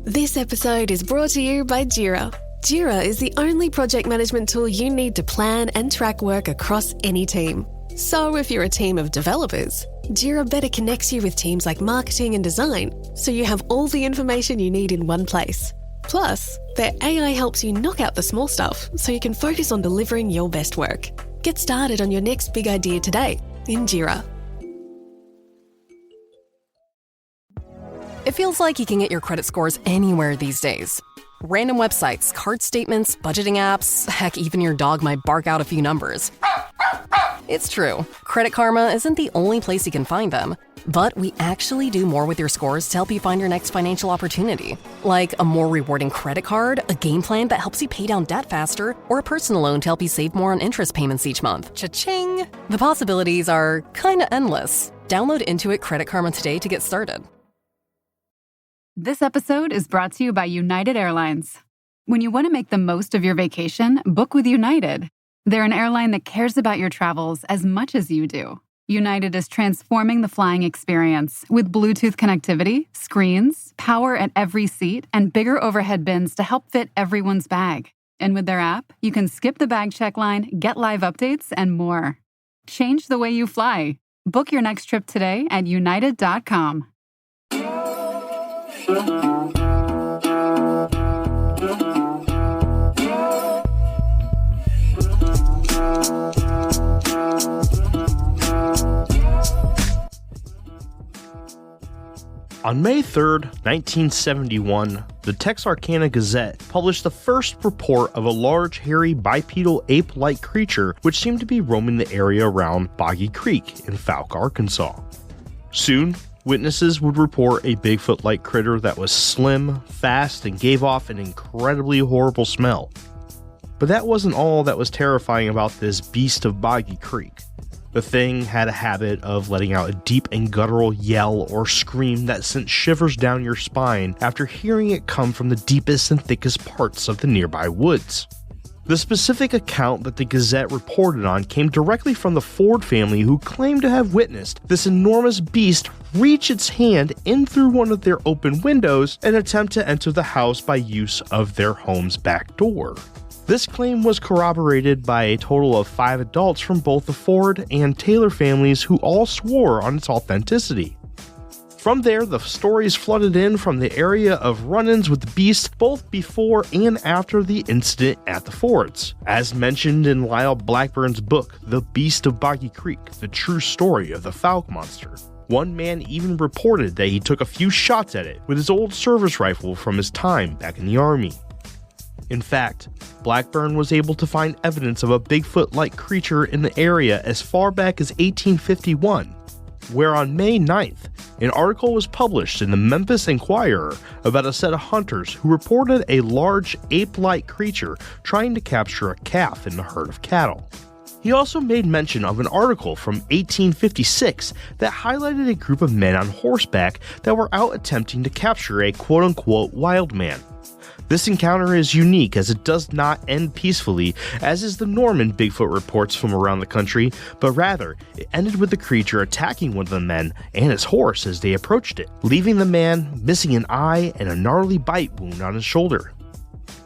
This episode is brought to you by Jira. Jira is the only project management tool you need to plan and track work across any team. So if you're a team of developers, Jira better connects you with teams like marketing and design, so you have all the information you need in one place. Plus, their AI helps you knock out the small stuff so you can focus on delivering your best work. Get started on your next big idea today in Jira. It feels like you can get your credit scores anywhere these days. Random websites, card statements, budgeting apps, heck, even your dog might bark out a few numbers. It's true, Credit Karma isn't the only place you can find them, but we actually do more with your scores to help you find your next financial opportunity. Like a more rewarding credit card, a game plan that helps you pay down debt faster, or a personal loan to help you save more on interest payments each month. Cha-ching! The possibilities are kinda endless. Download Intuit Credit Karma today to get started. This episode is brought to you by United Airlines. When you want to make the most of your vacation, book with United. They're an airline that cares about your travels as much as you do. United is transforming the flying experience with Bluetooth connectivity, screens, power at every seat, and bigger overhead bins to help fit everyone's bag. And with their app, you can skip the bag check line, get live updates, and more. Change the way you fly. Book your next trip today at united.com. On May 3rd, 1971, the Texarkana Gazette published the first report of a large, hairy, bipedal ape-like creature which seemed to be roaming the area around Boggy Creek in Fouke, Arkansas. Soon, witnesses would report a Bigfoot-like critter that was slim, fast, and gave off an incredibly horrible smell. But that wasn't all that was terrifying about this Beast of Boggy Creek. The thing had a habit of letting out a deep and guttural yell or scream that sent shivers down your spine after hearing it come from the deepest and thickest parts of the nearby woods. The specific account that the Gazette reported on came directly from the Ford family, who claimed to have witnessed this enormous beast reach its hand in through one of their open windows and attempt to enter the house by use of their home's back door. This claim was corroborated by a total of 5 adults from both the Ford and Taylor families, who all swore on its authenticity. From there, the stories flooded in from the area of run-ins with the beast both before and after the incident at the Fords. As mentioned in Lyle Blackburn's book, The Beast of Boggy Creek, the true story of the Fouke Monster. One man even reported that he took a few shots at it with his old service rifle from his time back in the Army. In fact, Blackburn was able to find evidence of a Bigfoot-like creature in the area as far back as 1851, where on May 9th, an article was published in the Memphis Inquirer about a set of hunters who reported a large ape-like creature trying to capture a calf in a herd of cattle. He also made mention of an article from 1856 that highlighted a group of men on horseback that were out attempting to capture a quote-unquote wild man. This encounter is unique as it does not end peacefully, as is the norm in Bigfoot reports from around the country, but rather, it ended with the creature attacking one of the men and his horse as they approached it, leaving the man missing an eye and a gnarly bite wound on his shoulder.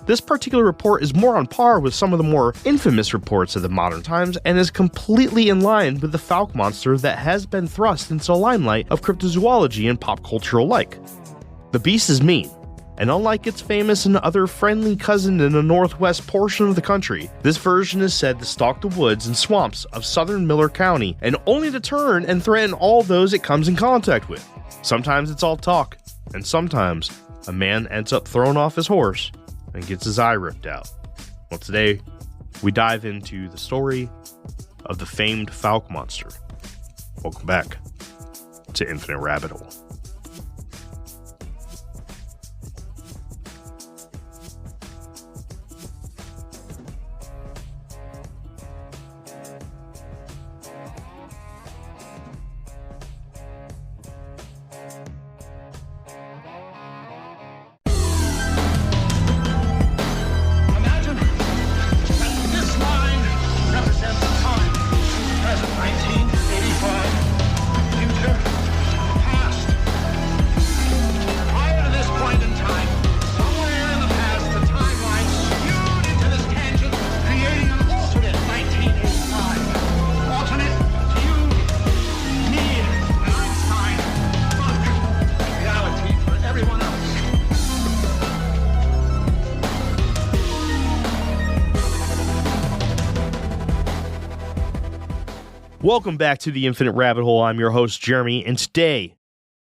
This particular report is more on par with some of the more infamous reports of the modern times and is completely in line with the Fouke Monster that has been thrust into the limelight of cryptozoology and pop culture alike. The beast is mean, and unlike its famous and other friendly cousin in the northwest portion of the country, this version is said to stalk the woods and swamps of southern Miller County, and only to turn and threaten all those it comes in contact with. Sometimes it's all talk, and sometimes a man ends up thrown off his horse and gets his eye ripped out. Well, today we dive into the story of the famed Fouke Monster. Welcome back to Infinite Rabbit Hole. Present 1985, future, past. Welcome back to the Infinite Rabbit Hole. I'm your host, Jeremy, and today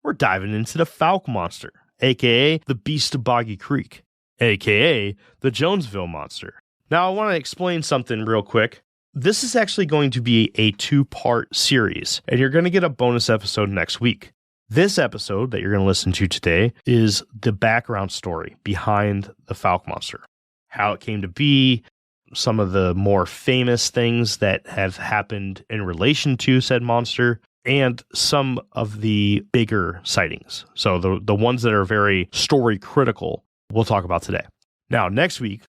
we're diving into the Fouke Monster, aka the Beast of Boggy Creek, aka the Jonesville Monster. Now, I want to explain something real quick. This is actually going to be a 2-part series, and you're going to get a bonus episode next week. This episode that you're going to listen to today is the background story behind the Fouke Monster, how it came to be, some of the more famous things that have happened in relation to said monster, and some of the bigger sightings. So the ones that are very story critical, we'll talk about today. Now, next week,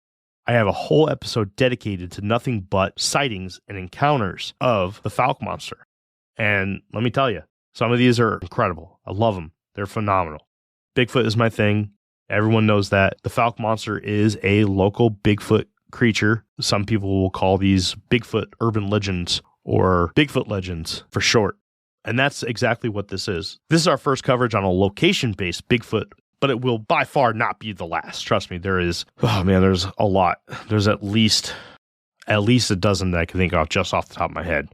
I have a whole episode dedicated to nothing but sightings and encounters of the Fouke Monster. And let me tell you, some of these are incredible. I love them. They're phenomenal. Bigfoot is my thing. Everyone knows that. The Fouke Monster is a local Bigfoot creature. Some people will call these Bigfoot urban legends or Bigfoot legends for short. And that's exactly what this is. This is our first coverage on a location-based Bigfoot, but it will by far not be the last. Trust me, there's a lot. There's at least a dozen that I can think of just off the top of my head.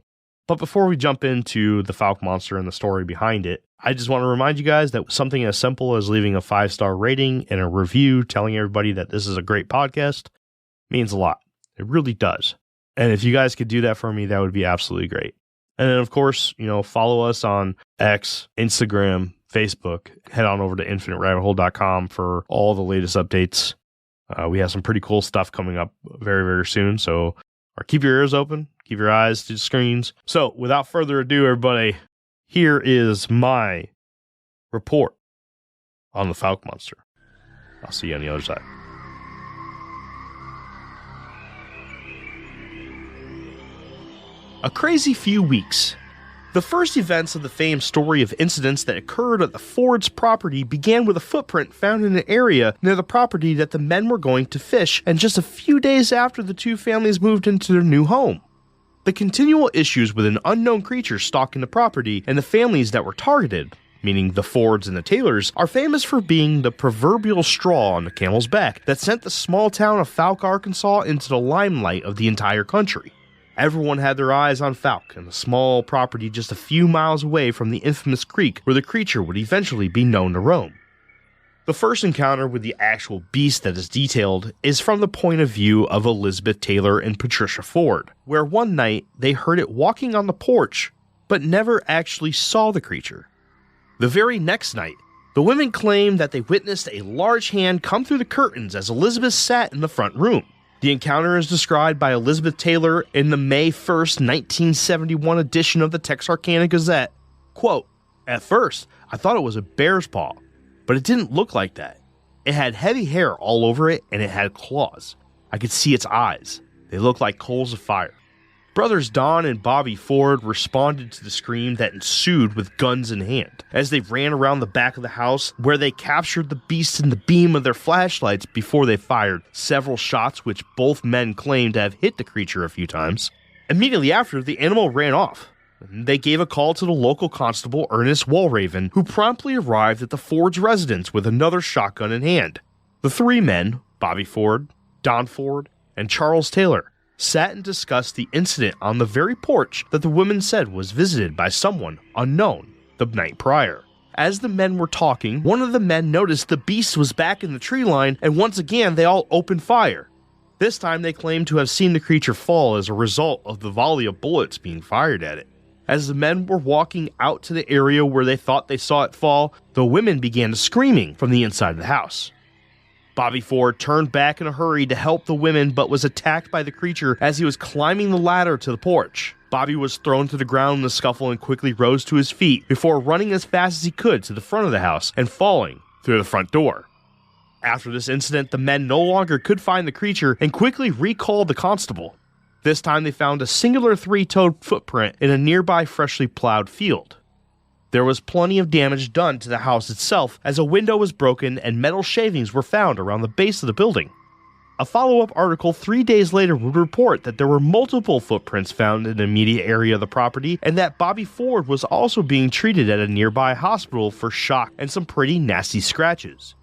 But before we jump into the Fouke Monster and the story behind it, I just want to remind you guys that something as simple as leaving a 5-star rating and a review telling everybody that this is a great podcast means a lot. It really does. And if you guys could do that for me, that would be absolutely great. And then, of course, follow us on X, Instagram, Facebook. Head on over to infiniterabbithole.com for all the latest updates. We have some pretty cool stuff coming up very, very soon. So keep your ears open. Keep your eyes to the screens. So without further ado, everybody, here is my report on the Fouke Monster. I'll see you on the other side. A crazy few weeks. The first events of the famed story of incidents that occurred at the Ford's property began with a footprint found in an area near the property that the men were going to fish, and just a few days after the two families moved into their new home. The continual issues with an unknown creature stalking the property and the families that were targeted, meaning the Fords and the Taylors, are famous for being the proverbial straw on the camel's back that sent the small town of Fouke, Arkansas into the limelight of the entire country. Everyone had their eyes on Fouke and the small property just a few miles away from the infamous creek where the creature would eventually be known to roam. The first encounter with the actual beast that is detailed is from the point of view of Elizabeth Taylor and Patricia Ford, where one night they heard it walking on the porch, but never actually saw the creature. The very next night, the women claimed that they witnessed a large hand come through the curtains as Elizabeth sat in the front room. The encounter is described by Elizabeth Taylor in the May 1st, 1971 edition of the Texarkana Gazette. Quote, "At first, I thought it was a bear's paw, but it didn't look like that. It had heavy hair all over it and it had claws. I could see its eyes. They looked like coals of fire." Brothers Don and Bobby Ford responded to the scream that ensued with guns in hand, as they ran around the back of the house, where they captured the beast in the beam of their flashlights before they fired several shots which both men claimed to have hit the creature a few times. Immediately after, the animal ran off. They gave a call to the local constable, Ernest Walraven, who promptly arrived at the Ford's residence with another shotgun in hand. The three men, Bobby Ford, Don Ford, and Charles Taylor, sat and discussed the incident on the very porch that the women said was visited by someone unknown the night prior. As the men were talking, one of the men noticed the beast was back in the tree line, and once again they all opened fire. This time they claimed to have seen the creature fall as a result of the volley of bullets being fired at it. As the men were walking out to the area where they thought they saw it fall, the women began screaming from the inside of the house. Bobby Ford turned back in a hurry to help the women, but was attacked by the creature as he was climbing the ladder to the porch. Bobby was thrown to the ground in the scuffle and quickly rose to his feet before running as fast as he could to the front of the house and falling through the front door. After this incident, the men no longer could find the creature and quickly recalled the constable. This time they found a singular 3-toed footprint in a nearby freshly plowed field. There was plenty of damage done to the house itself, as a window was broken and metal shavings were found around the base of the building. A follow-up article 3 days later would report that there were multiple footprints found in the immediate area of the property, and that Bobby Ford was also being treated at a nearby hospital for shock and some pretty nasty scratches.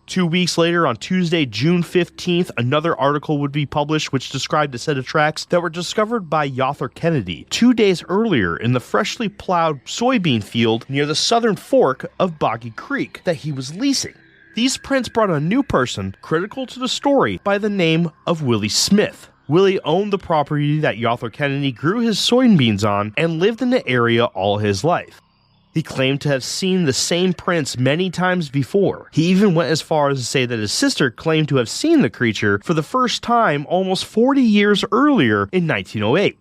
2 weeks later, on Tuesday, June 15th, another article would be published which described a set of tracks that were discovered by Yother Kennedy 2 days earlier in the freshly plowed soybean field near the southern fork of Boggy Creek that he was leasing. These prints brought a new person critical to the story by the name of Willie Smith. Willie owned the property that Yother Kennedy grew his soybeans on and lived in the area all his life. He claimed to have seen the same prints many times before. He even went as far as to say that his sister claimed to have seen the creature for the first time almost 40 years earlier in 1908,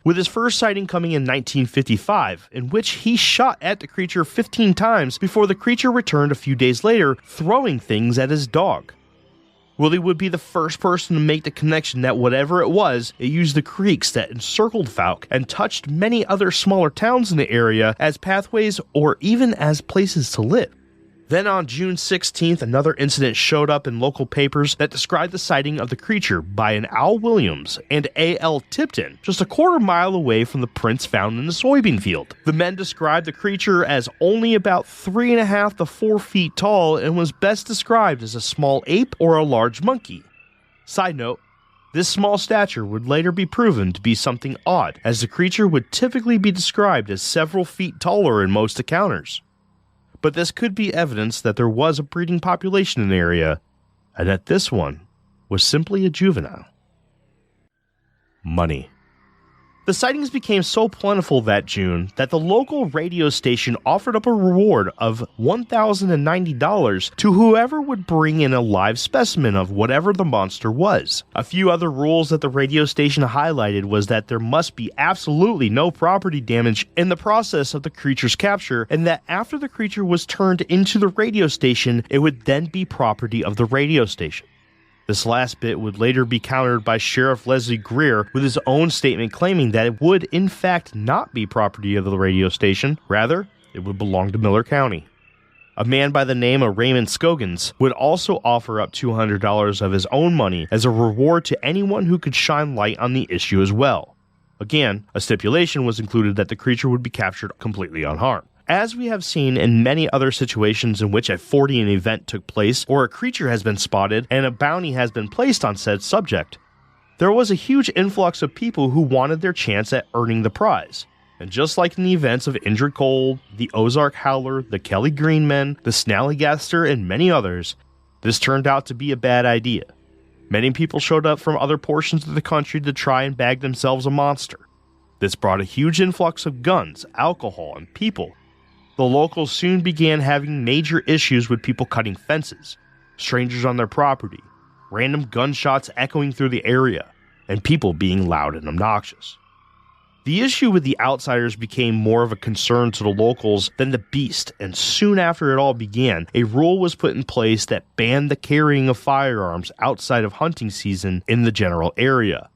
with his first sighting coming in 1955, in which he shot at the creature 15 times before the creature returned a few days later, throwing things at his dog. Willie would be the first person to make the connection that whatever it was, it used the creeks that encircled Fouke and touched many other smaller towns in the area as pathways or even as places to live. Then on June 16th, another incident showed up in local papers that described the sighting of the creature by an Al Williams and A.L. Tipton, just a quarter mile away from the prints found in the soybean field. The men described the creature as only about 3.5 to 4 feet tall and was best described as a small ape or a large monkey. Side note, this small stature would later be proven to be something odd, as the creature would typically be described as several feet taller in most encounters. But this could be evidence that there was a breeding population in the area, and that this one was simply a juvenile. Money. The sightings became so plentiful that June that the local radio station offered up a reward of $1,090 to whoever would bring in a live specimen of whatever the monster was. A few other rules that the radio station highlighted was that there must be absolutely no property damage in the process of the creature's capture, and that after the creature was turned into the radio station, it would then be property of the radio station. This last bit would later be countered by Sheriff Leslie Greer with his own statement claiming that it would in fact not be property of the radio station, rather, it would belong to Miller County. A man by the name of Raymond Scogins would also offer up $200 of his own money as a reward to anyone who could shine light on the issue as well. Again, a stipulation was included that the creature would be captured completely unharmed. As we have seen in many other situations in which a Fortean event took place or a creature has been spotted and a bounty has been placed on said subject, there was a huge influx of people who wanted their chance at earning the prize. And just like in the events of Injured Cold, the Ozark Howler, the Kelly Green Men, the Snallygaster, and many others, this turned out to be a bad idea. Many people showed up from other portions of the country to try and bag themselves a monster. This brought a huge influx of guns, alcohol, and people. The locals soon began having major issues with people cutting fences, strangers on their property, random gunshots echoing through the area, and people being loud and obnoxious. The issue with the outsiders became more of a concern to the locals than the beast, and soon after it all began, a rule was put in place that banned the carrying of firearms outside of hunting season in the general area.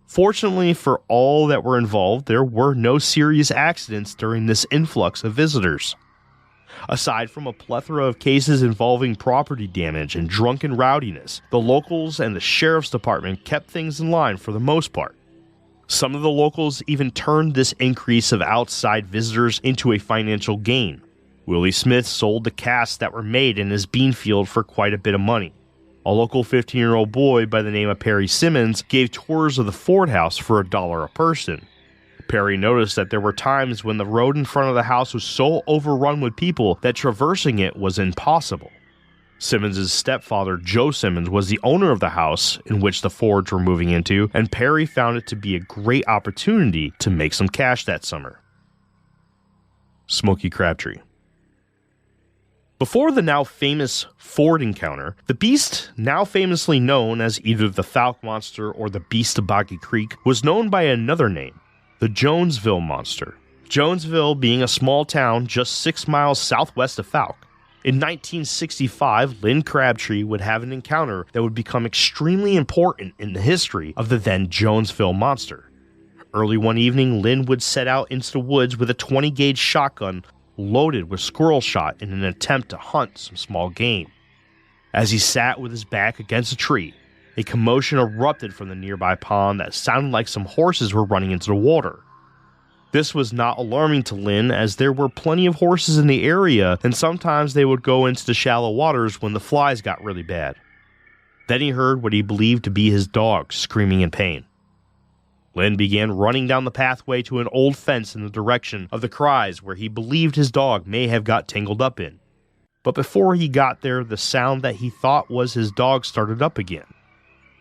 Fortunately for all that were involved, there were no serious accidents during this influx of visitors. Aside from a plethora of cases involving property damage and drunken rowdiness, the locals and the sheriff's department kept things in line for the most part. Some of the locals even turned this increase of outside visitors into a financial gain. Willie Smith sold the casts that were made in his bean field for quite a bit of money. A local 15-year-old boy by the name of Perry Simmons gave tours of the Ford house for $1 a person. Perry noticed that there were times when the road in front of the house was so overrun with people that traversing it was impossible. Simmons' stepfather, Joe Simmons, was the owner of the house in which the Fords were moving into, and Perry found it to be a great opportunity to make some cash that summer. Smoky Crabtree. Before the now famous Ford encounter, the beast, now famously known as either the Fouke Monster or the Beast of Boggy Creek, was known by another name, the Jonesville Monster. Jonesville being a small town just 6 miles southwest of Fouke. In 1965, Lynn Crabtree would have an encounter that would become extremely important in the history of the then Jonesville Monster. Early one evening, Lynn would set out into the woods with a 20-gauge shotgun loaded with squirrel shot in an attempt to hunt some small game. As he sat with his back against a tree, a commotion erupted from the nearby pond that sounded like some horses were running into the water. This was not alarming to Lynn, as there were plenty of horses in the area, and sometimes they would go into the shallow waters when the flies got really bad. Then he heard what he believed to be his dog screaming in pain. Lynn began running down the pathway to an old fence in the direction of the cries where he believed his dog may have got tangled up in. But before he got there, the sound that he thought was his dog started up again.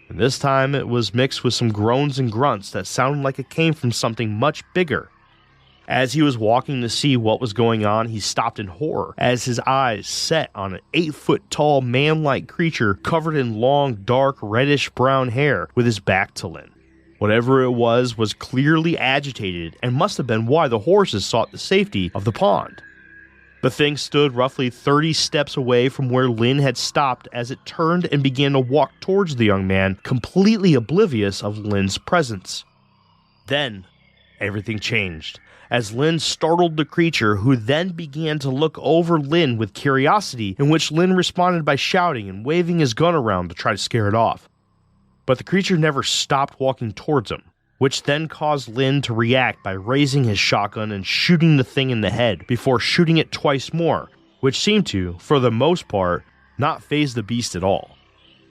And this time it was mixed with some groans and grunts that sounded like it came from something much bigger. As he was walking to see what was going on, he stopped in horror as his eyes set on an 8-foot-tall man-like creature covered in long, dark, reddish-brown hair with his back to Lynn. Whatever it was clearly agitated and must have been why the horses sought the safety of the pond. The thing stood roughly 30 steps away from where Lynn had stopped as it turned and began to walk towards the young man, completely oblivious of Lynn's presence. Then, everything changed, as Lynn startled the creature, who then began to look over Lynn with curiosity, in which Lynn responded by shouting and waving his gun around to try to scare it off. But the creature never stopped walking towards him, which then caused Lynn to react by raising his shotgun and shooting the thing in the head before shooting it twice more, which seemed to, for the most part, not faze the beast at all.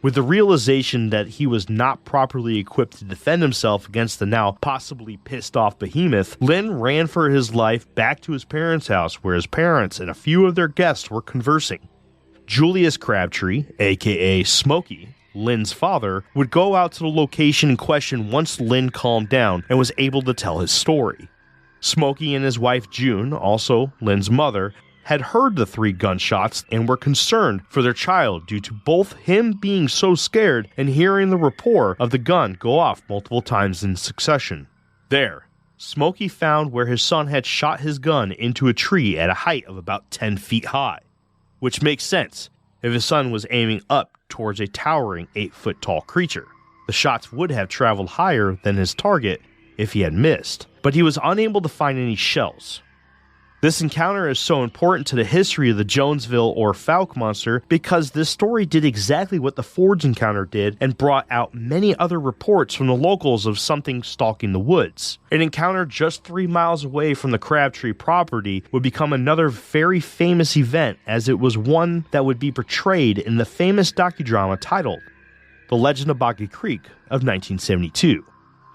With the realization that he was not properly equipped to defend himself against the now possibly pissed off behemoth, Lynn ran for his life back to his parents' house, where his parents and a few of their guests were conversing. Julius Crabtree, aka Smokey, Lynn's father, would go out to the location in question once Lynn calmed down and was able to tell his story. Smokey and his wife June, also Lynn's mother, had heard the 3 gunshots and were concerned for their child due to both him being so scared and hearing the report of the gun go off multiple times in succession. There, Smokey found where his son had shot his gun into a tree at a height of about 10 feet high, which makes sense if his son was aiming up towards a towering 8-foot-tall creature. The shots would have traveled higher than his target if he had missed, but he was unable to find any shells. This encounter is so important to the history of the Jonesville or Fouke Monster because this story did exactly what the Ford's encounter did and brought out many other reports from the locals of something stalking the woods. An encounter just 3 miles away from the Crabtree property would become another very famous event, as it was one that would be portrayed in the famous docudrama titled The Legend of Boggy Creek of 1972.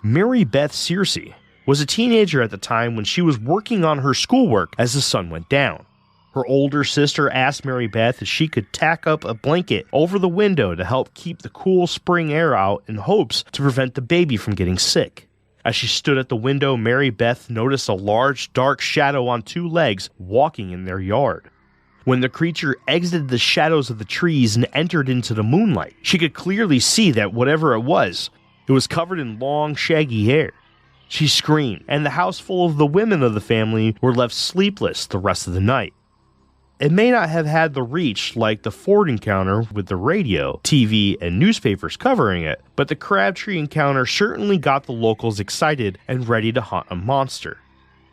Mary Beth Searcy was a teenager at the time when she was working on her schoolwork as the sun went down. Her older sister asked Mary Beth if she could tack up a blanket over the window to help keep the cool spring air out in hopes to prevent the baby from getting sick. As she stood at the window, Mary Beth noticed a large, dark shadow on 2 legs walking in their yard. When the creature exited the shadows of the trees and entered into the moonlight, she could clearly see that whatever it was covered in long, shaggy hair. She screamed, and the house full of the women of the family were left sleepless the rest of the night. It may not have had the reach like the Ford encounter with the radio, TV, and newspapers covering it, but the Crabtree encounter certainly got the locals excited and ready to hunt a monster.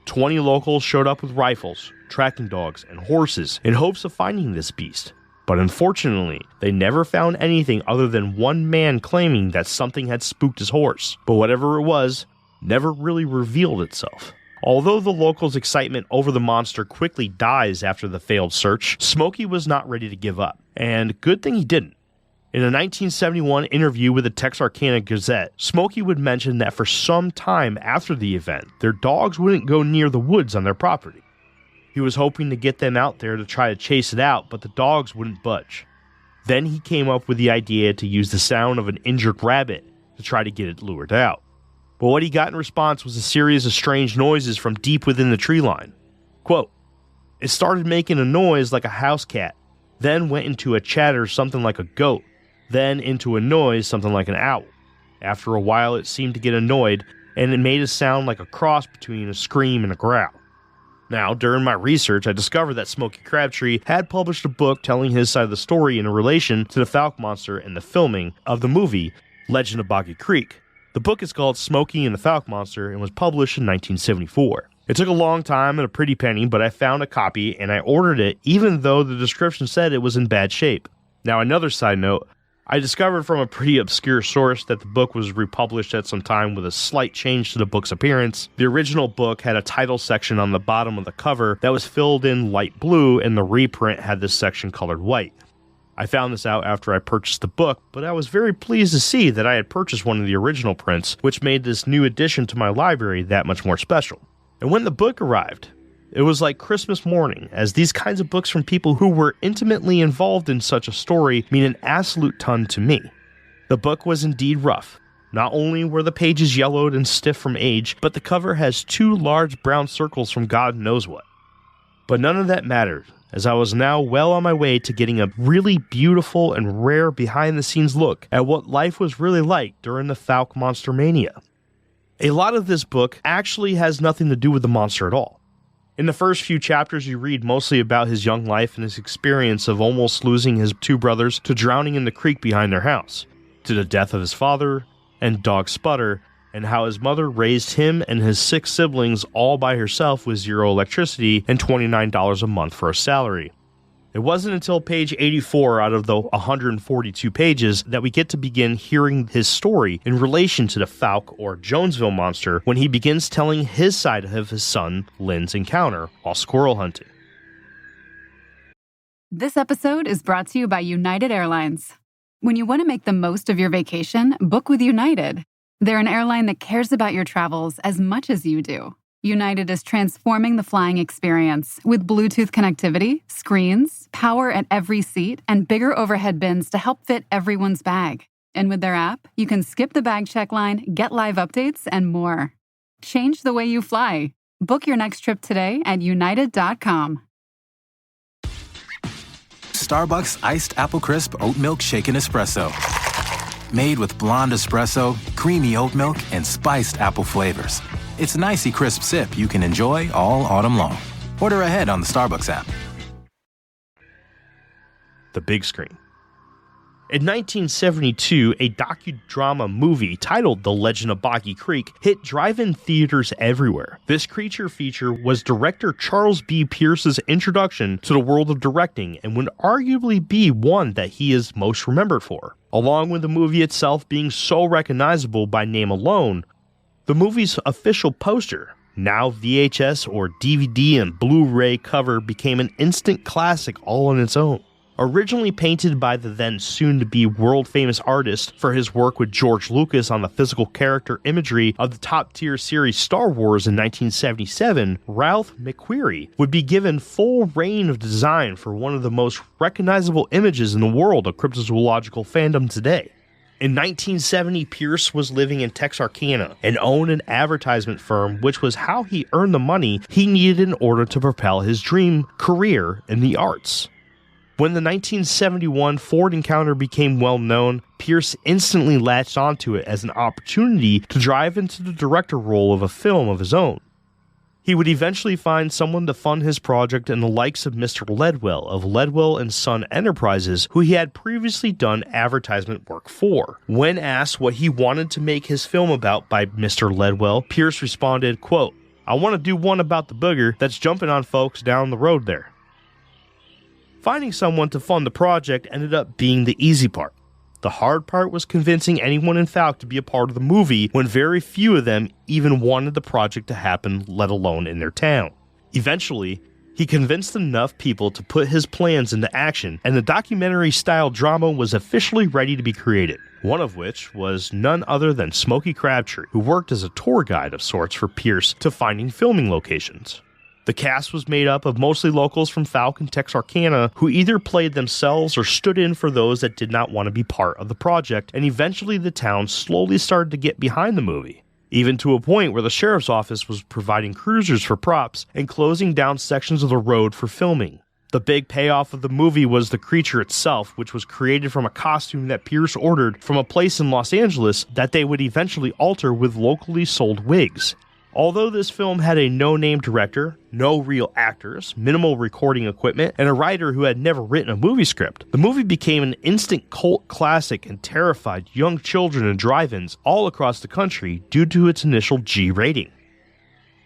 20 locals showed up with rifles, tracking dogs, and horses in hopes of finding this beast. But unfortunately, they never found anything other than one man claiming that something had spooked his horse. But whatever it was, never really revealed itself. Although the locals' excitement over the monster quickly dies after the failed search, Smokey was not ready to give up, and good thing he didn't. In a 1971 interview with the Texarkana Gazette, Smokey would mention that for some time after the event, their dogs wouldn't go near the woods on their property. He was hoping to get them out there to try to chase it out, but the dogs wouldn't budge. Then he came up with the idea to use the sound of an injured rabbit to try to get it lured out. But what he got in response was a series of strange noises from deep within the tree line. Quote, "It started making a noise like a house cat, then went into a chatter something like a goat, then into a noise something like an owl. After a while it seemed to get annoyed, and it made a sound like a cross between a scream and a growl." Now, during my research, I discovered that Smokey Crabtree had published a book telling his side of the story in relation to the Fouke Monster and the filming of the movie Legend of Boggy Creek. The book is called Smokey and the Fouke Monster and was published in 1974. It took a long time and a pretty penny, but I found a copy and I ordered it even though the description said it was in bad shape. Now, another side note, I discovered from a pretty obscure source that the book was republished at some time with a slight change to the book's appearance. The original book had a title section on the bottom of the cover that was filled in light blue, and the reprint had this section colored white. I found this out after I purchased the book, but I was very pleased to see that I had purchased one of the original prints, which made this new addition to my library that much more special. And when the book arrived, it was like Christmas morning, as these kinds of books from people who were intimately involved in such a story mean an absolute ton to me. The book was indeed rough. Not only were the pages yellowed and stiff from age, but the cover has 2 large brown circles from God knows what. But none of that mattered, as I was now well on my way to getting a really beautiful and rare behind-the-scenes look at what life was really like during the Fouke Monster mania. A lot of this book actually has nothing to do with the monster at all. In the first few chapters, you read mostly about his young life and his experience of almost losing his 2 brothers to drowning in the creek behind their house, to the death of his father and dog Sputter, and how his mother raised him and his 6 siblings all by herself with 0 electricity and $29 a month for a salary. It wasn't until page 84 out of the 142 pages that we get to begin hearing his story in relation to the Fouke or Jonesville monster when he begins telling his side of his son Lynn's encounter while squirrel hunting. This episode is brought to you by United Airlines. When you want to make the most of your vacation, book with United. They're an airline that cares about your travels as much as you do. United is transforming the flying experience with Bluetooth connectivity, screens, power at every seat, and bigger overhead bins to help fit everyone's bag. And with their app, you can skip the bag check line, get live updates, and more. Change the way you fly. Book your next trip today at united.com. Starbucks Iced Apple Crisp Oat Milk Shaken Espresso. Made with blonde espresso, creamy oat milk, and spiced apple flavors. It's an icy crisp sip you can enjoy all autumn long. Order ahead on the Starbucks app. The big screen. In 1972, a docudrama movie titled The Legend of Boggy Creek hit drive-in theaters everywhere. This creature feature was director Charles B. Pierce's introduction to the world of directing and would arguably be one that he is most remembered for. Along with the movie itself being so recognizable by name alone, the movie's official poster, now VHS or DVD and Blu-ray cover, became an instant classic all on its own. Originally painted by the then soon-to-be world-famous artist for his work with George Lucas on the physical character imagery of the top-tier series Star Wars in 1977, Ralph McQuarrie would be given full reign of design for one of the most recognizable images in the world of cryptozoological fandom today. In 1970, Pierce was living in Texarkana and owned an advertisement firm, which was how he earned the money he needed in order to propel his dream career in the arts. When the 1971 Ford Encounter became well known, Pierce instantly latched onto it as an opportunity to drive into the director role of a film of his own. He would eventually find someone to fund his project in the likes of Mr. Ledwell of Ledwell & Son Enterprises, who he had previously done advertisement work for. When asked what he wanted to make his film about by Mr. Ledwell, Pierce responded, quote, "I want to do one about the booger that's jumping on folks down the road there." Finding someone to fund the project ended up being the easy part. The hard part was convincing anyone in Fouke to be a part of the movie when very few of them even wanted the project to happen, let alone in their town. Eventually, he convinced enough people to put his plans into action, and the documentary-style drama was officially ready to be created. One of which was none other than Smokey Crabtree, who worked as a tour guide of sorts for Pierce to finding filming locations. The cast was made up of mostly locals from Fouke and Texarkana who either played themselves or stood in for those that did not want to be part of the project, and eventually the town slowly started to get behind the movie, even to a point where the sheriff's office was providing cruisers for props and closing down sections of the road for filming. The big payoff of the movie was the creature itself, which was created from a costume that Pierce ordered from a place in Los Angeles that they would eventually alter with locally sold wigs. Although this film had a no-name director, no real actors, minimal recording equipment, and a writer who had never written a movie script, the movie became an instant cult classic and terrified young children in drive-ins all across the country due to its initial G rating.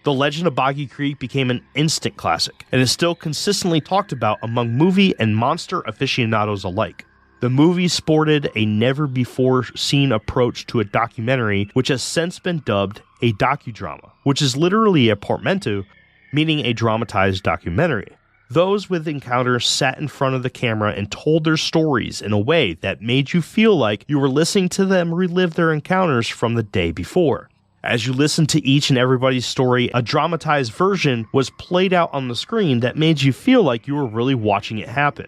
The Legend of Boggy Creek became an instant classic and is still consistently talked about among movie and monster aficionados alike. The movie sported a never-before-seen approach to a documentary, which has since been dubbed a docudrama, which is literally a portmanteau, meaning a dramatized documentary. Those with encounters sat in front of the camera and told their stories in a way that made you feel like you were listening to them relive their encounters from the day before. As you listened to each and everybody's story, a dramatized version was played out on the screen that made you feel like you were really watching it happen.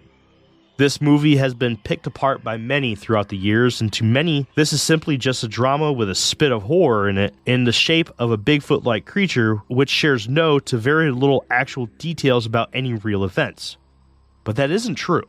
This movie has been picked apart by many throughout the years, and to many, this is simply just a drama with a spit of horror in it, in the shape of a Bigfoot-like creature, which shares no to very little actual details about any real events. But that isn't true.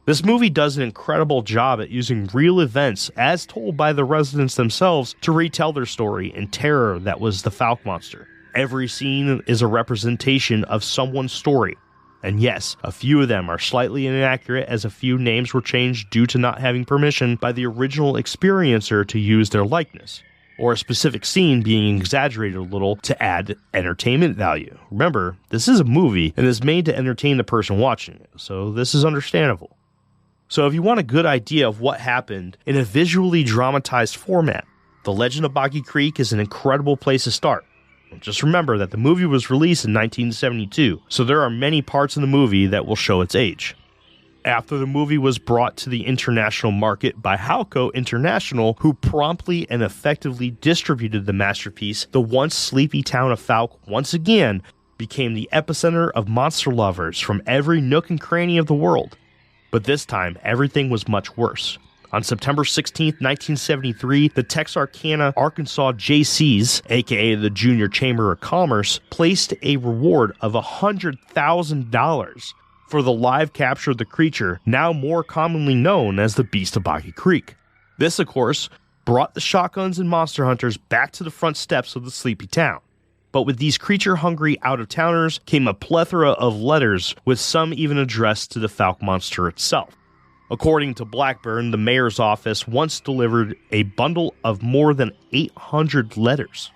This movie does an incredible job at using real events, as told by the residents themselves, to retell their story and terror that was the Fouke Monster. Every scene is a representation of someone's story. And yes, a few of them are slightly inaccurate, as a few names were changed due to not having permission by the original experiencer to use their likeness, or a specific scene being exaggerated a little to add entertainment value. Remember, this is a movie and is made to entertain the person watching it, so this is understandable. So if you want a good idea of what happened in a visually dramatized format, The Legend of Boggy Creek is an incredible place to start. Just remember that the movie was released in 1972, so there are many parts in the movie that will show its age. After the movie was brought to the international market by Halco International, who promptly and effectively distributed the masterpiece, the once sleepy town of Fouke once again became the epicenter of monster lovers from every nook and cranny of the world. But this time, everything was much worse. On September 16, 1973, the Texarkana, Arkansas JCs, aka the Junior Chamber of Commerce, placed a reward of $100,000 for the live capture of the creature, now more commonly known as the Beast of Boggy Creek. This, of course, brought the shotguns and monster hunters back to the front steps of the sleepy town. But with these creature-hungry out-of-towners came a plethora of letters, with some even addressed to the Fouke Monster itself. According to Blackburn, the mayor's office once delivered a bundle of more than 800 letters.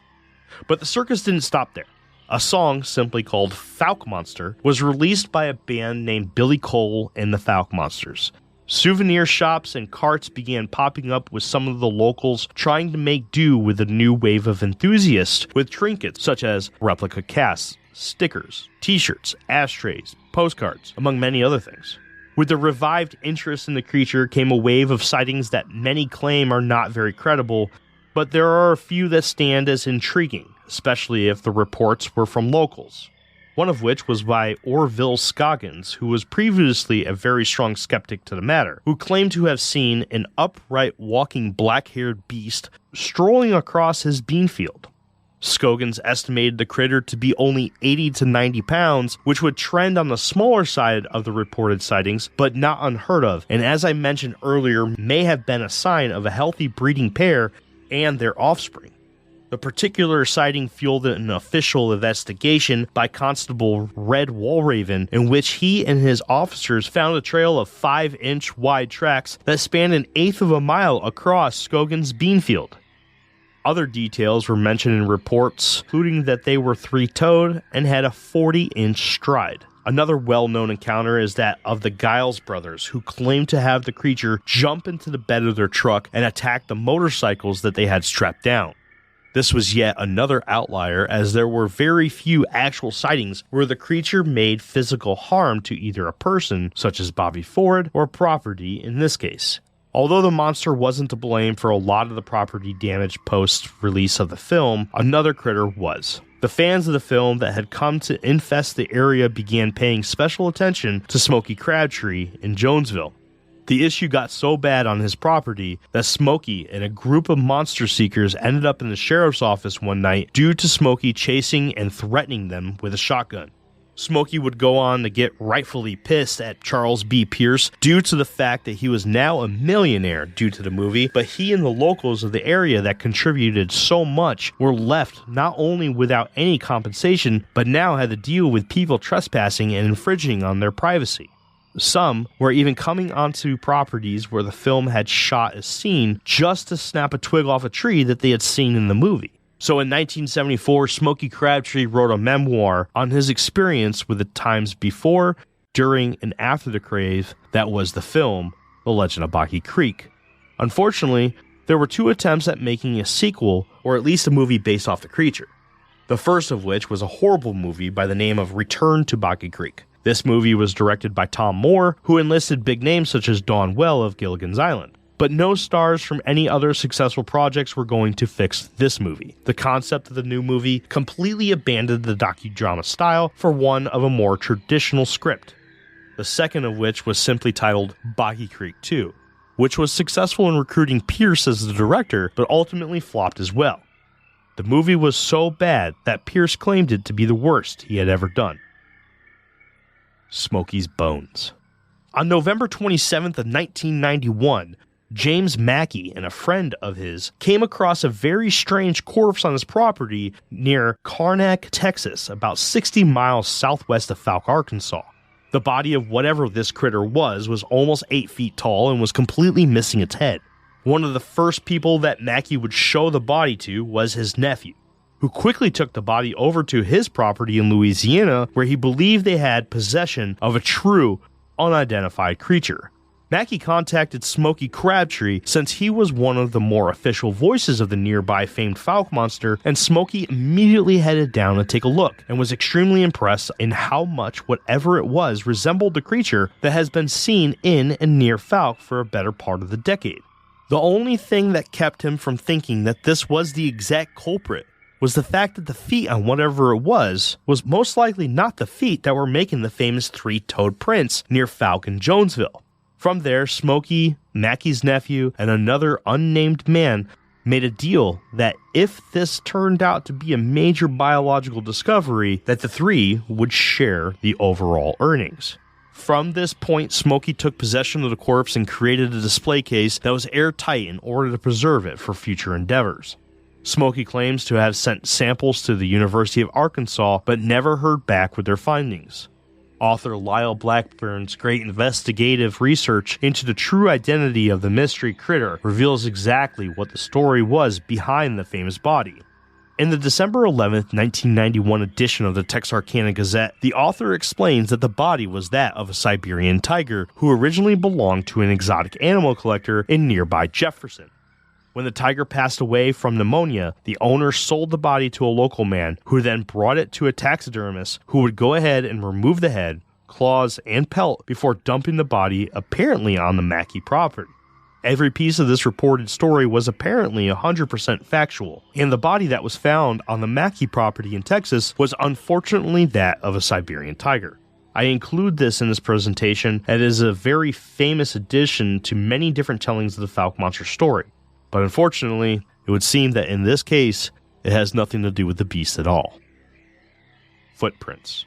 But the circus didn't stop there. A song, simply called Fouke Monster, was released by a band named Billy Cole and the Fouke Monsters. Souvenir shops and carts began popping up, with some of the locals trying to make do with a new wave of enthusiasts with trinkets such as replica casts, stickers, t-shirts, ashtrays, postcards, among many other things. With the revived interest in the creature came a wave of sightings that many claim are not very credible, but there are a few that stand as intriguing, especially if the reports were from locals. One of which was by Orville Scoggins, who was previously a very strong skeptic to the matter, who claimed to have seen an upright walking black-haired beast strolling across his bean field. Scoggins estimated the critter to be only 80 to 90 pounds, which would trend on the smaller side of the reported sightings, but not unheard of, and as I mentioned earlier, may have been a sign of a healthy breeding pair and their offspring. The particular sighting fueled an official investigation by Constable Red Walraven, in which he and his officers found a trail of 5-inch wide tracks that spanned 1/8 of a mile across Scoggins' beanfield. Other details were mentioned in reports, including that they were 3-toed and had a 40-inch stride. Another well-known encounter is that of the Giles brothers, who claimed to have the creature jump into the bed of their truck and attack the motorcycles that they had strapped down. This was yet another outlier, as there were very few actual sightings where the creature made physical harm to either a person, such as Bobby Ford, or property in this case. Although the monster wasn't to blame for a lot of the property damage post-release of the film, another critter was. The fans of the film that had come to infest the area began paying special attention to Smokey Crabtree in Jonesville. The issue got so bad on his property that Smokey and a group of monster seekers ended up in the sheriff's office one night due to Smokey chasing and threatening them with a shotgun. Smokey would go on to get rightfully pissed at Charles B. Pierce due to the fact that he was now a millionaire due to the movie, but he and the locals of the area that contributed so much were left not only without any compensation, but now had to deal with people trespassing and infringing on their privacy. Some were even coming onto properties where the film had shot a scene just to snap a twig off a tree that they had seen in the movie. So in 1974, Smokey Crabtree wrote a memoir on his experience with the times before, during, and after the crave that was the film, The Legend of Boggy Creek. Unfortunately, there were 2 attempts at making a sequel, or at least a movie based off the creature. The first of which was a horrible movie by the name of Return to Boggy Creek. This movie was directed by Tom Moore, who enlisted big names such as Dawn Well of Gilligan's Island. But no stars from any other successful projects were going to fix this movie. The concept of the new movie completely abandoned the docudrama style for one of a more traditional script. The second of which was simply titled Boggy Creek 2, which was successful in recruiting Pierce as the director, but ultimately flopped as well. The movie was so bad that Pierce claimed it to be the worst he had ever done. Smokey's Bones. On November 27th of 1991, James Mackey and a friend of his came across a very strange corpse on his property near Karnak, Texas, about 60 miles southwest of Fouke, Arkansas. The body of whatever this critter was almost 8 feet tall and was completely missing its head. One of the first people that Mackey would show the body to was his nephew, who quickly took the body over to his property in Louisiana, where he believed they had possession of a true, unidentified creature. Mackey contacted Smokey Crabtree since he was one of the more official voices of the nearby famed Fouke Monster, and Smokey immediately headed down to take a look and was extremely impressed in how much whatever it was resembled the creature that has been seen in and near Fouke for a better part of the decade. The only thing that kept him from thinking that this was the exact culprit was the fact that the feet on whatever it was most likely not the feet that were making the famous 3-toed prints near Fouke and Jonesville. From there, Smokey, Mackey's nephew, and another unnamed man made a deal that if this turned out to be a major biological discovery, that the 3 would share the overall earnings. From this point, Smokey took possession of the corpse and created a display case that was airtight in order to preserve it for future endeavors. Smokey claims to have sent samples to the University of Arkansas, but never heard back with their findings. Author Lyle Blackburn's great investigative research into the true identity of the mystery critter reveals exactly what the story was behind the famous body. In the December 11, 1991 edition of the Texarkana Gazette, the author explains that the body was that of a Siberian tiger who originally belonged to an exotic animal collector in nearby Jefferson. When the tiger passed away from pneumonia, the owner sold the body to a local man, who then brought it to a taxidermist who would go ahead and remove the head, claws, and pelt before dumping the body apparently on the Mackey property. Every piece of this reported story was apparently 100% factual, and the body that was found on the Mackey property in Texas was unfortunately that of a Siberian tiger. I include this in this presentation as it is a very famous addition to many different tellings of the Fouke Monster story. But unfortunately, it would seem that in this case, it has nothing to do with the beast at all. Footprints.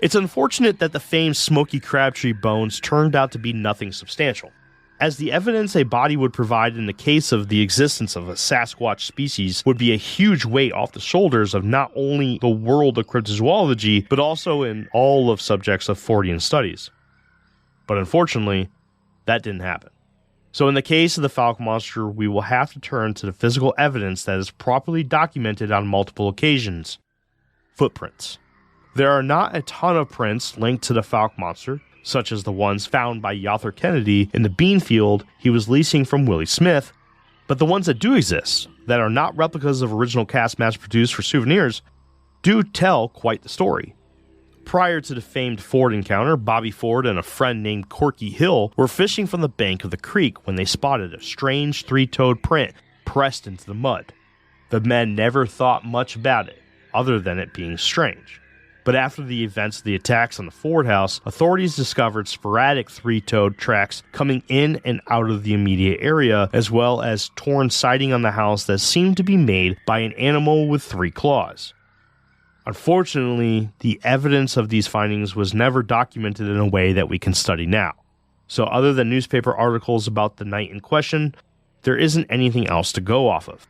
It's unfortunate that the famed Smokey Crabtree bones turned out to be nothing substantial, as the evidence a body would provide in the case of the existence of a Sasquatch species would be a huge weight off the shoulders of not only the world of cryptozoology, but also in all of subjects of Fortean studies. But unfortunately, that didn't happen. So in the case of the Fouke Monster, we will have to turn to the physical evidence that is properly documented on multiple occasions. Footprints. There are not a ton of prints linked to the Fouke Monster, such as the ones found by Yother Kennedy in the bean field he was leasing from Willie Smith, but the ones that do exist, that are not replicas of original cast mass-produced for souvenirs, do tell quite the story. Prior to the famed Ford encounter, Bobby Ford and a friend named Corky Hill were fishing from the bank of the creek when they spotted a strange 3-toed print pressed into the mud. The men never thought much about it, other than it being strange. But after the events of the attacks on the Ford house, authorities discovered sporadic 3-toed tracks coming in and out of the immediate area, as well as torn siding on the house that seemed to be made by an animal with 3 claws. Unfortunately, the evidence of these findings was never documented in a way that we can study now. So other than newspaper articles about the night in question, there isn't anything else to go off of.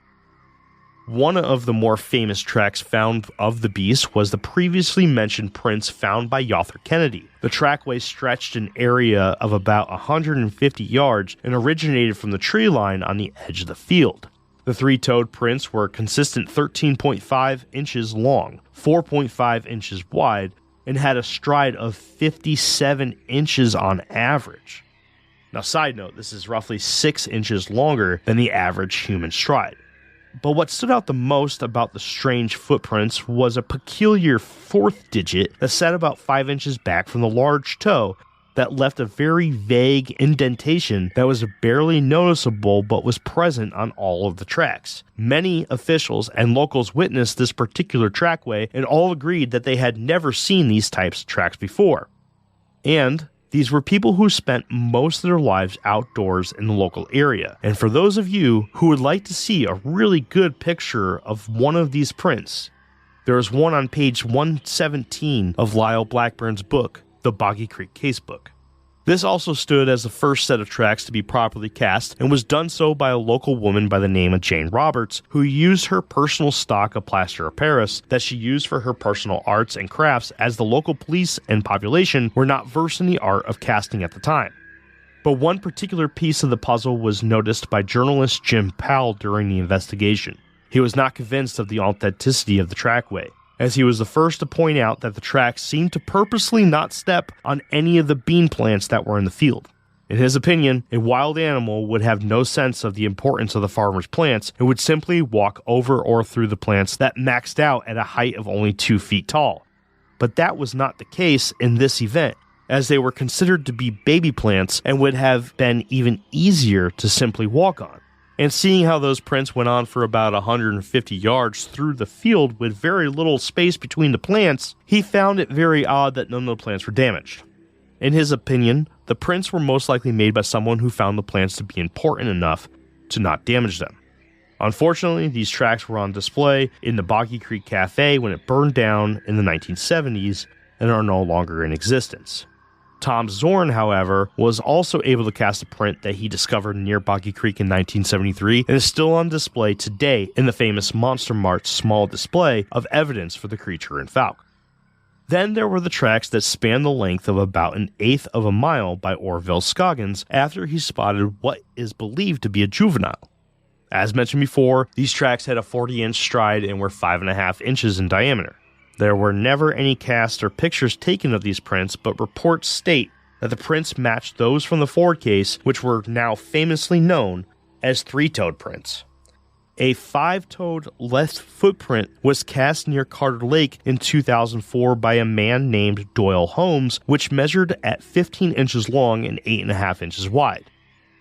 One of the more famous tracks found of the beast was the previously mentioned prints found by Yother Kennedy. The trackway stretched an area of about 150 yards and originated from the tree line on the edge of the field. The 3-toed prints were a consistent 13.5 inches long, 4.5 inches wide, and had a stride of 57 inches on average. Now, side note, this is roughly 6 inches longer than the average human stride. But what stood out the most about the strange footprints was a peculiar 4th digit that sat about 5 inches back from the large toe that left a very vague indentation that was barely noticeable but was present on all of the tracks. Many officials and locals witnessed this particular trackway and all agreed that they had never seen these types of tracks before. And these were people who spent most of their lives outdoors in the local area. And for those of you who would like to see a really good picture of one of these prints, there is one on page 117 of Lyle Blackburn's book, The Boggy Creek Casebook. This also stood as the first set of tracks to be properly cast and was done so by a local woman by the name of Jane Roberts, who used her personal stock of plaster of Paris that she used for her personal arts and crafts, as the local police and population were not versed in the art of casting at the time. But one particular piece of the puzzle was noticed by journalist Jim Powell during the investigation. He was not convinced of the authenticity of the trackway, as he was the first to point out that the tracks seemed to purposely not step on any of the bean plants that were in the field. In his opinion, a wild animal would have no sense of the importance of the farmer's plants and would simply walk over or through the plants that maxed out at a height of only 2 feet tall. But that was not the case in this event, as they were considered to be baby plants and would have been even easier to simply walk on. And seeing how those prints went on for about 150 yards through the field with very little space between the plants, he found it very odd that none of the plants were damaged. In his opinion, the prints were most likely made by someone who found the plants to be important enough to not damage them. Unfortunately, these tracks were on display in the Boggy Creek Cafe when it burned down in the 1970s and are no longer in existence. Tom Zorn, however, was also able to cast a print that he discovered near Boggy Creek in 1973 and is still on display today in the famous Monster Mart small display of evidence for the creature in Fouke. Then there were the tracks that spanned the length of about 1/8 of a mile by Orville Scoggins after he spotted what is believed to be a juvenile. As mentioned before, these tracks had a 40-inch stride and were 5.5 inches in diameter. There were never any casts or pictures taken of these prints, but reports state that the prints matched those from the Ford case, which were now famously known as 3-toed prints. A 5-toed left footprint was cast near Carter Lake in 2004 by a man named Doyle Holmes, which measured at 15 inches long and 8.5 inches wide.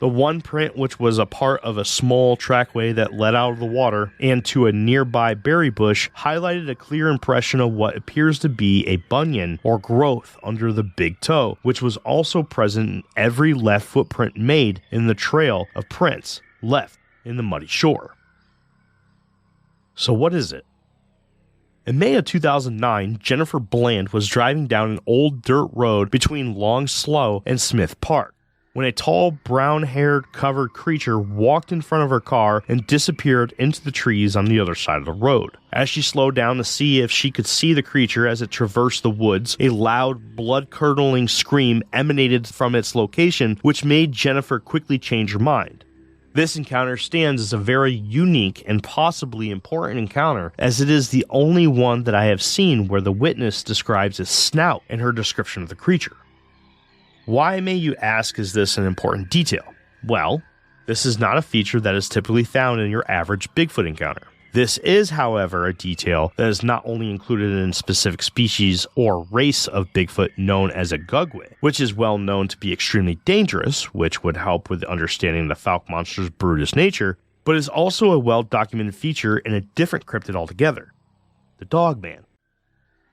The one print, which was a part of a small trackway that led out of the water and to a nearby berry bush, highlighted a clear impression of what appears to be a bunion or growth under the big toe, which was also present in every left footprint made in the trail of prints left in the muddy shore. So what is it? In May of 2009, Jennifer Bland was driving down an old dirt road between Long Slough and Smith Park when a tall, brown-haired covered creature walked in front of her car and disappeared into the trees on the other side of the road. As she slowed down to see if she could see the creature as it traversed the woods, a loud, blood-curdling scream emanated from its location, which made Jennifer quickly change her mind. This encounter stands as a very unique and possibly important encounter, as it is the only one that I have seen where the witness describes its snout in her description of the creature. Why, may you ask, is this an important detail? Well, this is not a feature that is typically found in your average Bigfoot encounter. This is, however, a detail that is not only included in specific species or race of Bigfoot known as a Gugwe, which is well known to be extremely dangerous, which would help with understanding the Fouke Monster's brutish nature, but is also a well-documented feature in a different cryptid altogether, the Dogman.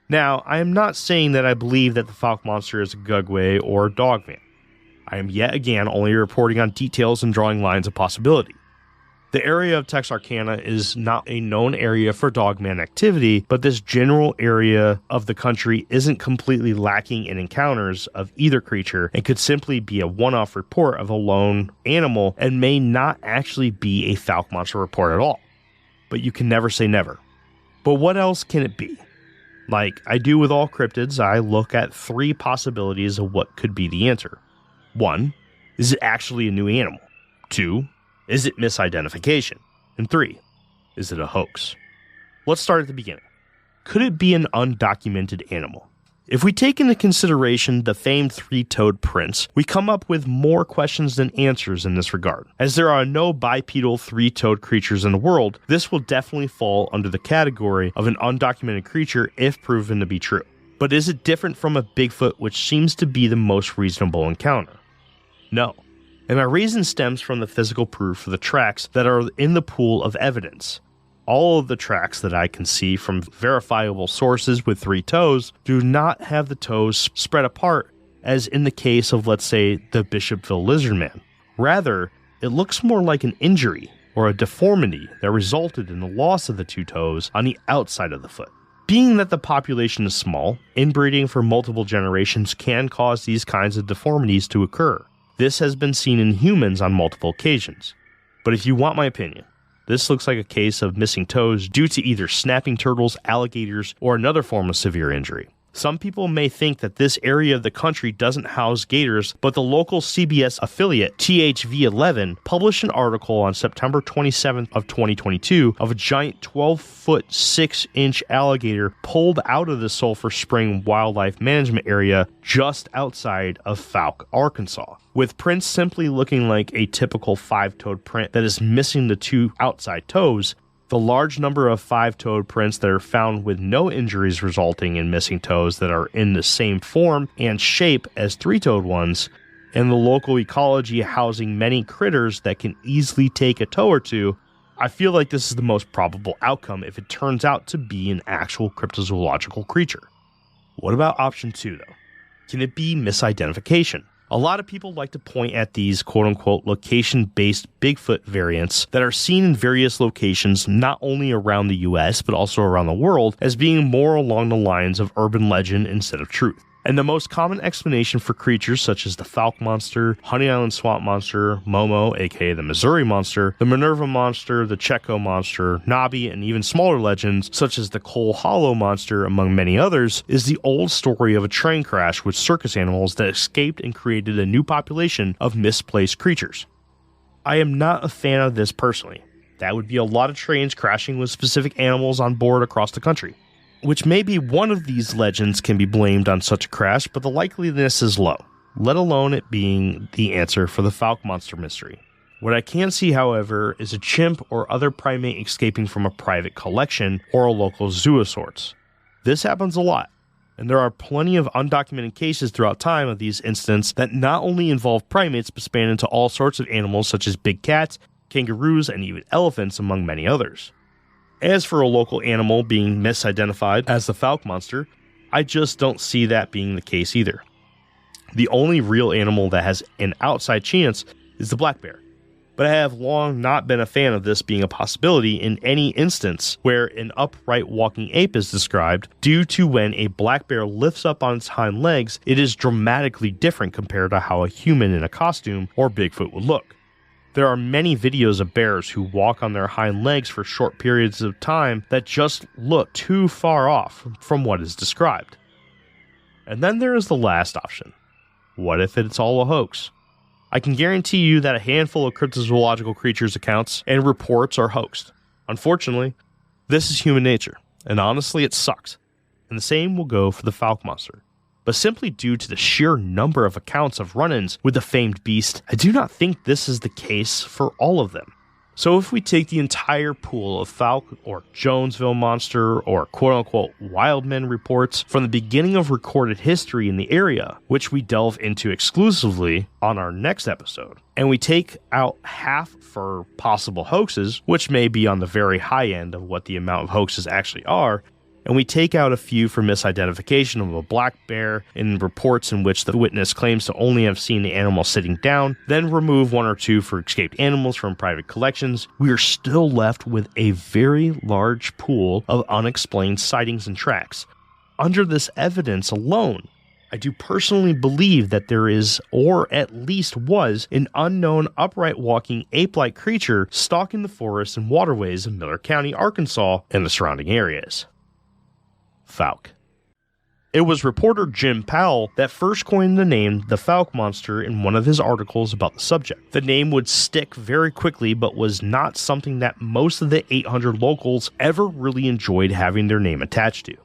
Now, I am not saying that I believe that the Fouke Monster is a Gugwe or a Dogman. I am yet again only reporting on details and drawing lines of possibility. The area of Texarkana is not a known area for Dogman activity, but this general area of the country isn't completely lacking in encounters of either creature and could simply be a one-off report of a lone animal and may not actually be a Fouke Monster report at all. But you can never say never. But what else can it be? Like I do with all cryptids, I look at 3 possibilities of what could be the answer. 1, is it actually a new animal? 2, is it misidentification? And 3, is it a hoax? Let's start at the beginning. Could it be an undocumented animal? If we take into consideration the famed three-toed prints, we come up with more questions than answers in this regard. As there are no bipedal three-toed creatures in the world, this will definitely fall under the category of an undocumented creature if proven to be true. But is it different from a Bigfoot, which seems to be the most reasonable encounter? No. And my reason stems from the physical proof of the tracks that are in the pool of evidence. All of the tracks that I can see from verifiable sources with 3 toes do not have the toes spread apart as in the case of, let's say, the Bishopville lizard man. Rather, it looks more like an injury or a deformity that resulted in the loss of the 2 toes on the outside of the foot. Being that the population is small, inbreeding for multiple generations can cause these kinds of deformities to occur. This has been seen in humans on multiple occasions. But if you want my opinion, this looks like a case of missing toes due to either snapping turtles, alligators, or another form of severe injury. Some people may think that this area of the country doesn't house gators, but the local CBS affiliate, THV11, published an article on September 27th of 2022 of a giant 12-foot 6-inch alligator pulled out of the Sulphur Spring Wildlife Management Area just outside of Fouke, Arkansas, with prints simply looking like a typical 5-toed print that is missing the 2 outside toes. The large number of 5-toed prints that are found with no injuries resulting in missing toes that are in the same form and shape as 3-toed ones, and the local ecology housing many critters that can easily take a toe or two, I feel like this is the most probable outcome if it turns out to be an actual cryptozoological creature. What about option 2 though? Can it be misidentification? A lot of people like to point at these quote-unquote location-based Bigfoot variants that are seen in various locations not only around the US but also around the world as being more along the lines of urban legend instead of truth. And the most common explanation for creatures such as the Fouke Monster, Honey Island Swamp Monster, Momo, aka the Missouri Monster, the Minerva Monster, the Checo Monster, Nobby, and even smaller legends such as the Coal Hollow Monster, among many others, is the old story of a train crash with circus animals that escaped and created a new population of misplaced creatures. I am not a fan of this personally. That would be a lot of trains crashing with specific animals on board across the country. Which maybe one of these legends can be blamed on such a crash, but the likeliness is low, let alone it being the answer for the Fouke Monster mystery. What I can see, however, is a chimp or other primate escaping from a private collection or a local zoo of sorts. This happens a lot, and there are plenty of undocumented cases throughout time of these incidents that not only involve primates but span into all sorts of animals such as big cats, kangaroos, and even elephants, among many others. As for a local animal being misidentified as the Fouke Monster, I just don't see that being the case either. The only real animal that has an outside chance is the black bear, but I have long not been a fan of this being a possibility in any instance where an upright walking ape is described, due to when a black bear lifts up on its hind legs, it is dramatically different compared to how a human in a costume or Bigfoot would look. There are many videos of bears who walk on their hind legs for short periods of time that just look too far off from what is described. And then there is the last option. What if it's all a hoax? I can guarantee you that a handful of cryptozoological creatures accounts and reports are hoaxed. Unfortunately, this is human nature, and honestly it sucks. And the same will go for the Fouke Monster. But simply due to the sheer number of accounts of run-ins with the famed beast, I do not think this is the case for all of them. So if we take the entire pool of Fouke or Jonesville Monster or quote-unquote Wildman reports from the beginning of recorded history in the area, which we delve into exclusively on our next episode, and we take out half for possible hoaxes, which may be on the very high end of what the amount of hoaxes actually are, and we take out a few for misidentification of a black bear in reports in which the witness claims to only have seen the animal sitting down, then remove 1 or 2 for escaped animals from private collections, we are still left with a very large pool of unexplained sightings and tracks. Under this evidence alone, I do personally believe that there is, or at least was, an unknown upright walking ape-like creature stalking the forests and waterways of Miller County, Arkansas, and the surrounding areas. Fouke. It was reporter Jim Powell that first coined the name the Fouke Monster in one of his articles about the subject. The name would stick very quickly, but was not something that most of the 800 locals ever really enjoyed having their name attached to.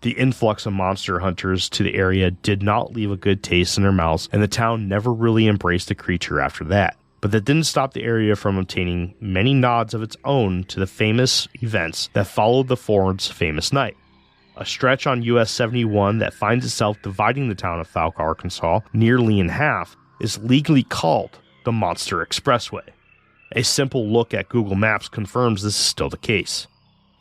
The influx of monster hunters to the area did not leave a good taste in their mouths, and the town never really embraced the creature after that. But that didn't stop the area from obtaining many nods of its own to the famous events that followed the Ford's famous night. A stretch on US 71 that finds itself dividing the town of Fouke, Arkansas, nearly in half, is legally called the Monster Expressway. A simple look at Google Maps confirms this is still the case.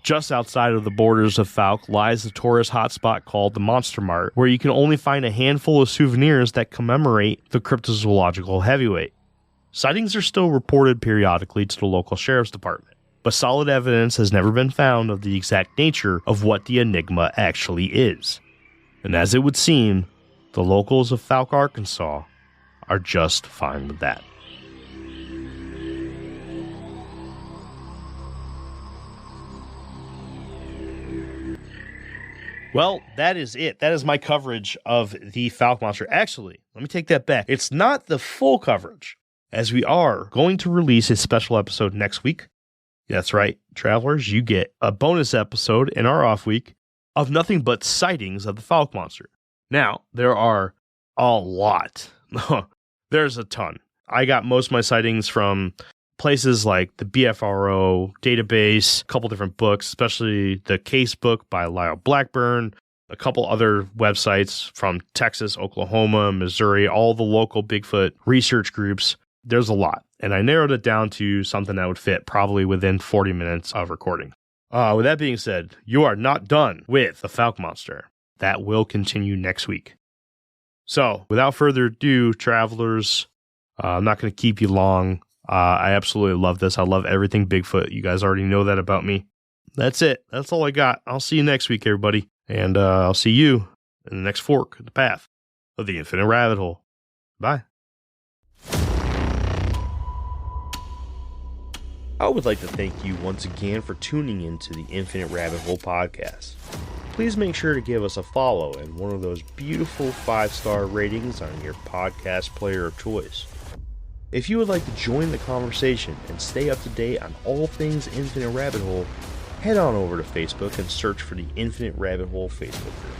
Just outside of the borders of Fouke lies the tourist hotspot called the Monster Mart, where you can only find a handful of souvenirs that commemorate the cryptozoological heavyweight. Sightings are still reported periodically to the local sheriff's department, but solid evidence has never been found of the exact nature of what the enigma actually is. And as it would seem, the locals of Fouke, Arkansas are just fine with that. Well, that is it. That is my coverage of the Fouke Monster. Actually, let me take that back. It's not the full coverage, as we are going to release a special episode next week. That's right, travelers, you get a bonus episode in our off week of nothing but sightings of the Fouke Monster. Now, there are a lot. There's a ton. I got most of my sightings from places like the BFRO database, a couple different books, especially the Case book by Lyle Blackburn, a couple other websites from Texas, Oklahoma, Missouri, all the local Bigfoot research groups. There's a lot. And I narrowed it down to something that would fit probably within 40 minutes of recording. With that being said, you are not done with the Fouke Monster. That will continue next week. So, without further ado, travelers, I'm not going to keep you long. I absolutely love this. I love everything Bigfoot. You guys already know that about me. That's it. That's all I got. I'll see you next week, everybody. And I'll see you in the next fork of the path of the Infinite Rabbit Hole. Bye. I would like to thank you once again for tuning into the Infinite Rabbit Hole podcast. Please make sure to give us a follow and one of those beautiful 5-star ratings on your podcast player of choice. If you would like to join the conversation and stay up to date on all things Infinite Rabbit Hole, head on over to Facebook and search for the Infinite Rabbit Hole Facebook group.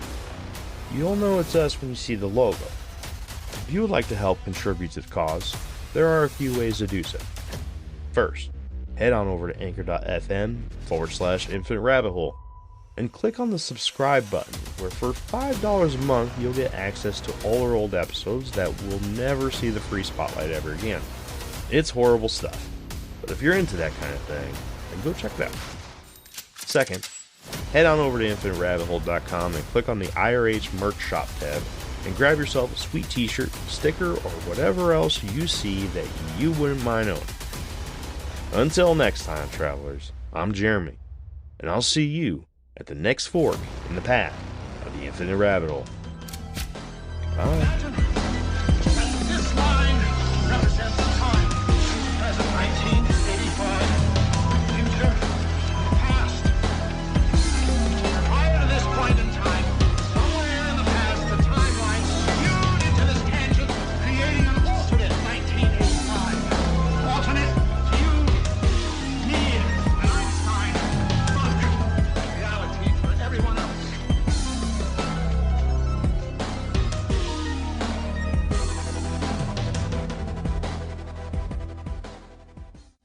You'll know it's us when you see the logo. If you would like to help contribute to the cause, there are a few ways to do so. First, head on over to anchor.fm/Infinite Rabbit Hole and click on the subscribe button, where for $5 a month you'll get access to all our old episodes that will never see the free spotlight ever again. It's horrible stuff, but if you're into that kind of thing, then go check it out. Second, head on over to infiniterabbithole.com and click on the IRH merch shop tab and grab yourself a sweet t-shirt, sticker, or whatever else you see that you wouldn't mind owning. Until next time, travelers, I'm Jeremy, and I'll see you at the next fork in the path of the Infinite Rabbit Hole. Bye.